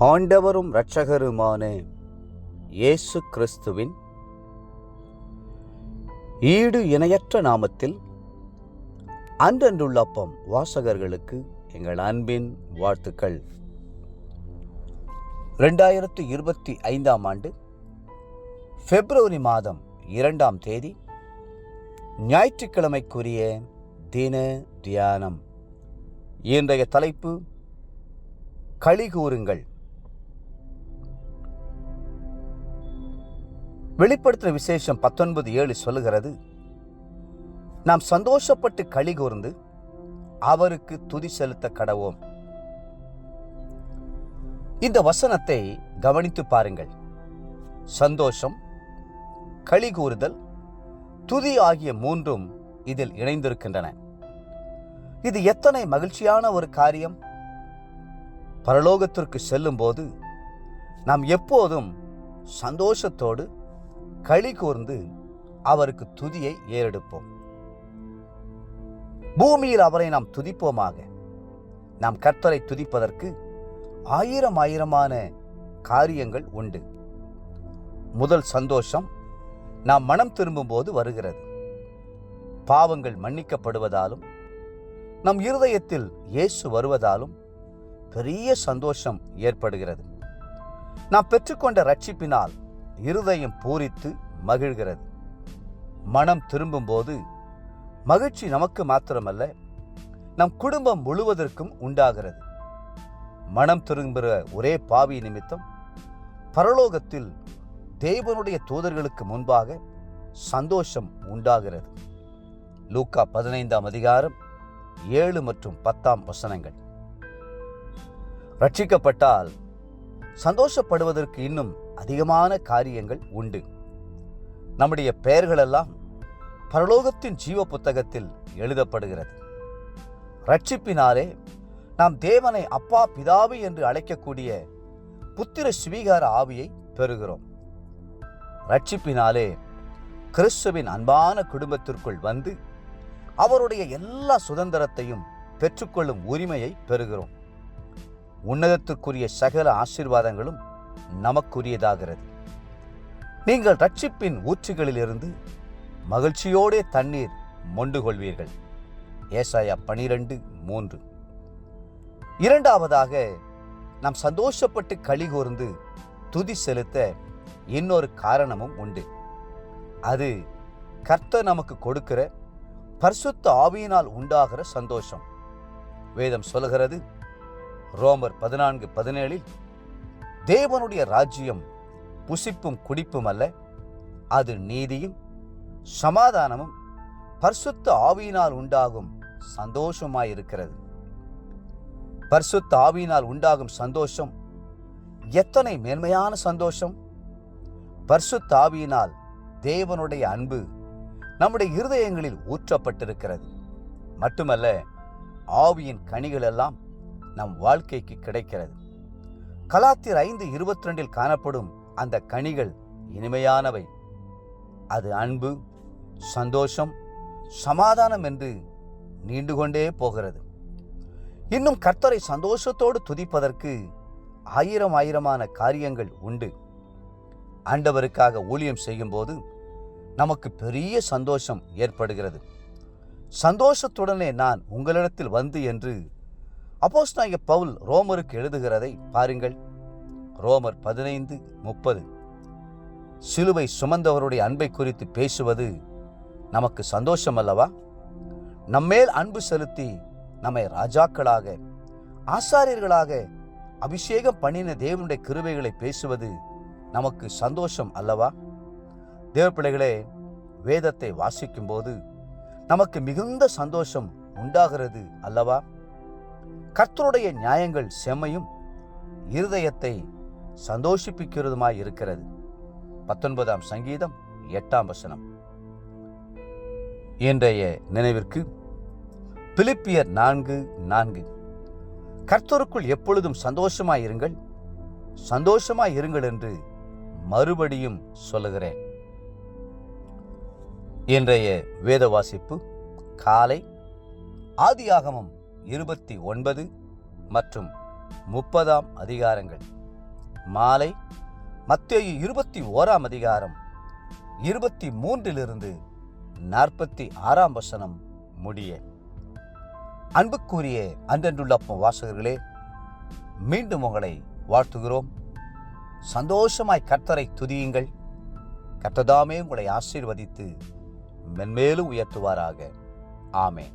ஆண்டவரும் இரட்சகருமான இயேசு கிறிஸ்துவின் ஈடு இணையற்ற நாமத்தில் அன்றன்றுள்ள அப்பம் வாசகர்களுக்கு எங்கள் அன்பின் வாழ்த்துக்கள். 2025 ஆண்டு பிப்ரவரி மாதம் 2ஆம் தேதி ஞாயிற்றுக்கிழமைக்குரிய தின தியானம். இன்றைய தலைப்பு களி கூறுங்கள். வெளிப்படுத்தின விசேஷம் 19:7 சொல்லுகிறது, நாம் சந்தோஷப்பட்டு களி கூர்ந்து அவருக்கு துதி செலுத்த கடவோம். இந்த வசனத்தை கவனித்து பாருங்கள். சந்தோஷம், களி கூறுதல், துதி ஆகிய மூன்றும் இதில் இணைந்திருக்கின்றன. இது எத்தனை மகிழ்ச்சியான ஒரு காரியம்! பரலோகத்திற்கு செல்லும் போது நாம் எப்போதும் சந்தோஷத்தோடு களி கூர்ந்து அவருக்கு துதியை ஏறெடுப்போம். பூமியில் அவரை நாம் துதிப்போமாக. நாம் கர்த்தரை துதிப்பதற்கு ஆயிரமான காரியங்கள் உண்டு. முதல் சந்தோஷம் நாம் மனம் திரும்பும் போது வருகிறது. பாவங்கள் மன்னிக்கப்படுவதாலும் நம் இருதயத்தில் இயேசு வருவதாலும் பெரிய சந்தோஷம் ஏற்படுகிறது. நாம் பெற்றுக்கொண்ட ரட்சிப்பினால் இருதயம் பூரித்து மகிழ்கிறது. மனம் திரும்பும் போது மகிழ்ச்சி நமக்கு மாத்திரமல்ல, நம் குடும்பம் முழுவதற்கும் உண்டாகிறது. மனம் திரும்புகிற ஒரே பாவி நிமித்தம் பரலோகத்தில் தேவனுடைய தூதர்களுக்கு முன்பாக சந்தோஷம் உண்டாகிறது. லூக்கா 15ஆம் அதிகாரம் 7 மற்றும் 10ஆம் வசனங்கள். ரட்சிக்கப்பட்டால் சந்தோஷப்படுவதற்கு இன்னும் அதிகமான காரியங்கள் உண்டு. நம்முடைய பெயர்களெல்லாம் பரலோகத்தின் ஜீவ புத்தகத்தில் எழுதப்படுகிறது. ரட்சிப்பினாலே நாம் தேவனை அப்பா பிதாவே என்று அழைக்கக்கூடிய புத்திர சுவீகார ஆவியை பெறுகிறோம். ரட்சிப்பினாலே கிறிஸ்துவின் அன்பான குடும்பத்திற்குள் வந்து அவருடைய எல்லா சுதந்திரத்தையும் பெற்றுக்கொள்ளும் உரிமையை பெறுகிறோம். உன்னதத்திற்குரிய சகல ஆசீர்வாதங்களும் நமக்குரியதாகிறது. நீங்கள் ரட்சிப்பின் ஊற்றுகளிலிருந்து மகிழ்ச்சியோடே தண்ணீர் மொண்டு கொள்வீர்கள். ஏசாயா 12:3. இரண்டாவதாக, நாம் சந்தோஷப்பட்டு களி கூர்ந்து துதி செலுத்த இன்னொரு காரணமும் உண்டு. அது கர்த்தர் நமக்கு கொடுக்கிற பரிசுத்த ஆவியினால் உண்டாகிற சந்தோஷம். வேதம் சொல்கிறது, ரோமர் 14:17, தேவனுடைய ராஜ்யம் புசிப்பும் குடிப்பும் அல்ல, அது நீதியும் சமாதானமும் பரிசுத்த ஆவியினால் உண்டாகும் சந்தோஷமாயிருக்கிறது. பரிசுத்த ஆவியினால் உண்டாகும் சந்தோஷம் எத்தனை மேன்மையான சந்தோஷம்! பரிசுத்த ஆவியினால் தேவனுடைய அன்பு நம்முடைய இருதயங்களில் ஊற்றப்பட்டிருக்கிறது. மட்டுமல்ல, ஆவியின் கனிகள் எல்லாம் நம் வாழ்க்கைக்கு கிடைக்கிறது. கலாத்தியர் 5:22 காணப்படும் அந்த கனிகள் இனிமையானவை. அது அன்பு, சந்தோஷம், சமாதானம் என்று நீண்டு கொண்டே போகிறது. இன்னும் கர்த்தரை சந்தோஷத்தோடு துதிப்பதற்கு ஆயிரமான காரியங்கள் உண்டு. ஆண்டவருக்காக ஊழியம் செய்யும் போது நமக்கு பெரிய சந்தோஷம் ஏற்படுகிறது. சந்தோஷத்துடனே நான் உங்களிடத்தில் வந்து என்று அப்போஸ்தலனாகிய பவுல் ரோமருக்கு எழுதுகிறதை பாருங்கள். ரோமர் 15:30. சிலுவை சுமந்தவருடைய அன்பை குறித்து பேசுவது நமக்கு சந்தோஷம் அல்லவா? நம்மேல் அன்பு செலுத்தி நம்மை ராஜாக்களாக, ஆசாரியர்களாக அபிஷேகம் பண்ணின தேவனுடைய கிருபைகளை பேசுவது நமக்கு சந்தோஷம் அல்லவா? தேவ பிள்ளைகளே, வேதத்தை வாசிக்கும் போது நமக்கு மிகுந்த சந்தோஷம் உண்டாகிறது அல்லவா? கர்த்தருடைய நியாயங்கள் செம்மையும் இருதயத்தை சந்தோஷிப்பிக்கிறதுமாய் இருக்கிறது. 19ஆம் சங்கீதம் 8ஆம் வசனம். இன்றைய நினைவிற்கு பிலிப்பியர் 4:4, கர்த்தருக்குள் எப்பொழுதும் சந்தோஷமாயிருங்கள், சந்தோஷமாயிருங்கள் என்று மறுபடியும் சொல்லுகிறேன். இன்றைய வேத வாசிப்பு காலை ஆதியாகமம் 29 மற்றும் 30 அதிகாரங்கள். மாலை மத்தேயு 21 23 46 முடிய. அன்புக்குரிய அன்றன்றுள்ள அப்பம் வாசகர்களே, மீண்டும் உங்களை வாழ்த்துகிறோம். சந்தோஷமாய் கர்த்தரை துதியுங்கள். கர்த்ததாமே உங்களை ஆசீர்வதித்து மென்மேலும் உயர்த்துவாராக. ஆமென்.